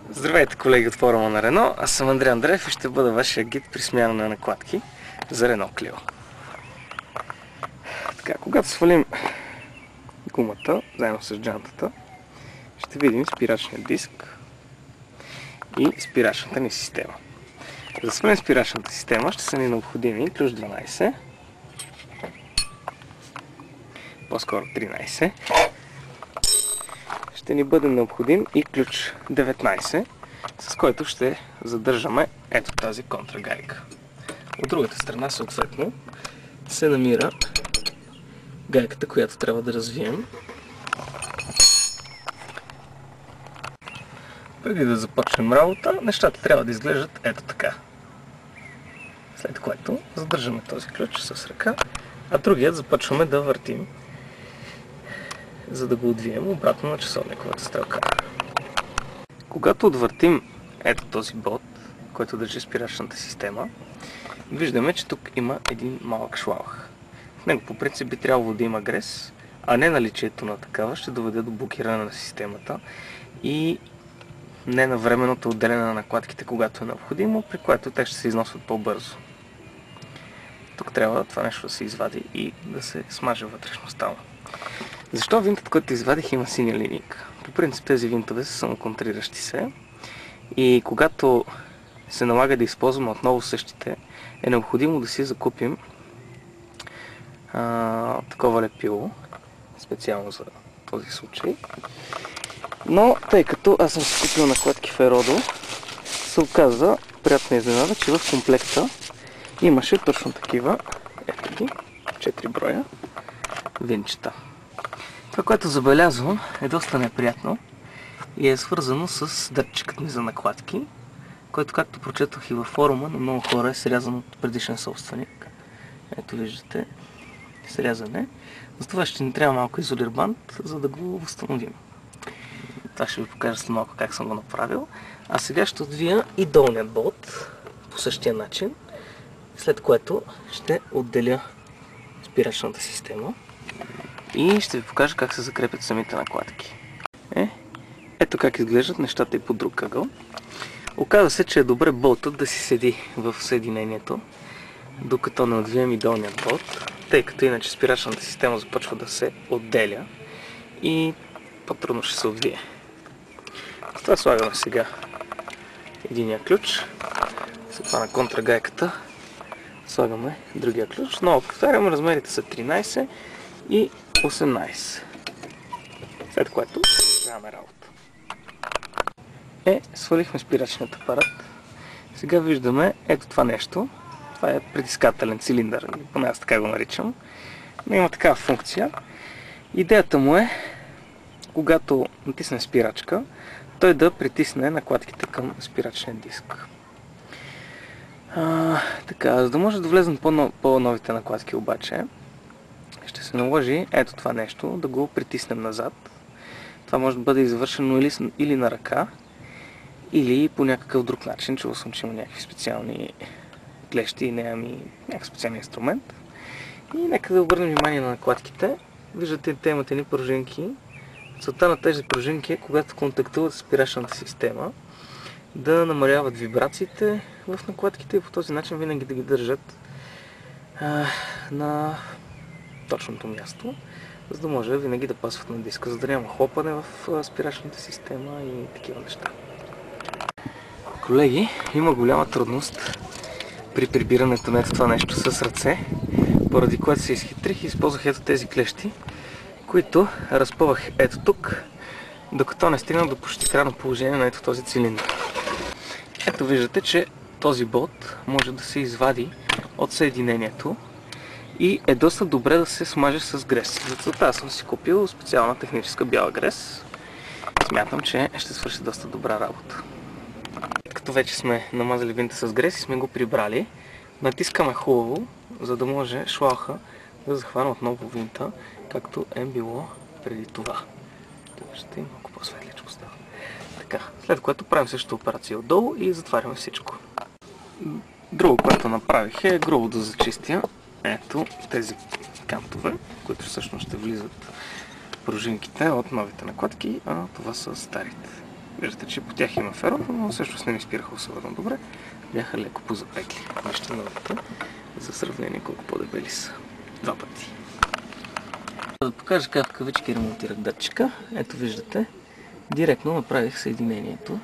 Здравейте, колеги от форума на Рено, аз съм Андрей Андреев и ще бъда вашия гид при смяна на накладки за Рено Клио. Така, когато свалим гумата, заедно с джантата, ще видим спирачния диск и спирачната ни система. За да свалим спирачната система ще са ни необходими ключ 12, по-скоро 13. Ще ни бъде необходим и ключ 19, с който ще задържаме ето тази контрагайка. От другата страна съответно се намира гайката, която трябва да развием. Преди да започнем работа, нещата трябва да изглеждат ето така. След което задържаме този ключ с ръка, а другият започваме да въртим, за да го отвием обратно на часовниковата стрелка. Когато отвъртим ето този болт, който държи спирачната система, виждаме, че тук има един малък шлаух. В него по принцип би трябвало да има грес, а не наличието на такава ще доведе до блокиране на системата и не на временното отделяне на накладките, когато е необходимо, при което те ще се износват по-бързо. Тук трябва това нещо да се извади и да се смаже вътрешността. Защо винтът, който извадих, има синя линейка? По принцип тези винтове са самоконтриращи се и когато се налага да използваме отново същите, е необходимо да си закупим такова лепило, специално за този случай. Но тъй като аз съм си купил накладки в Еродо, се оказа приятна изненада, че в комплекта имаше точно такива, ето ги, 4 броя винчета. Това, което забелязвам, е доста неприятно и е свързано с дърчикът ми за накладки, който, както прочетох и във форума, на много хора е срязан от предишен собственик. Ето виждате, срязане. Затова ще ни трябва малко изолир банд, за да го възстановим. Това ще ви покажа след малко как съм го направил. А сега ще отвия и долният болт по същия начин, след което ще отделя спирачната система и ще ви покажа как се закрепят самите накладки. Ето как изглеждат нещата и по друг ъгъл. Оказва се, че е добре болтът да си седи в съединението, докато не отвием и долният болт, тъй като иначе спирачната система започва да се отделя и по-трудно ще се отвие. С това слагаме сега единия ключ, след това на контрагайката слагаме другия ключ. Но повтарям, размерите са 13 и 18. След което продължаваме работа. Свалихме спирачният апарат. Сега виждаме ето това нещо. Това е притискателен цилиндър, поне аз така го наричам. Но има такава функция. Идеята му е, когато натиснем спирачка, той да притисне накладките към спирачния диск. Така, за да може да влезнат по-новите накладки обаче, ще се наложи ето това нещо, да го притиснем назад. Това може да бъде извършено или на ръка, или по някакъв друг начин. Чувал съм, че има някакви специални клещи и някакъв специален инструмент. И нека да обърнем внимание на накладките. Виждате, те имат едни пружинки. Целта на тези пружинки е, когато контактуват с спирачната система, да намаляват вибрациите в накладките и по този начин винаги да ги държат на точното място, за да може винаги да пасват на диска, за да няма хлопане в спирачната система и такива неща. Колеги, има голяма трудност при прибирането на това нещо с ръце, поради което се изхитрих и използвах ето тези клещи, които разпъвах ето тук, докато не стигна до почти крайно положение на ето този цилиндър. Ето виждате, че този болт може да се извади от съединението и е доста добре да се смаже с грес. За целта съм си купил специална техническа бяла грес. Смятам, че ще свърши доста добра работа. Като вече сме намазали винта с грес и сме го прибрали, натискаме хубаво, за да може шлауха да захване отново винта, както е било преди това. Ще има малко по-светличко става. Така, след което правим същата операция отдолу и затваряме всичко. Друго, което направих е грубо да зачистя ето тези кантове, които всъщност ще влизат пружинките от новите накладки, а това са старите. Виждате, че по тях има феро, но също не ми спираха особено добре. Бяха леко позапекли. Вижте новите, за сравнение колко по-дебели са. 2 пъти. Да покажа как в кавички ремонтирах датчика. Ето виждате, директно направих съединението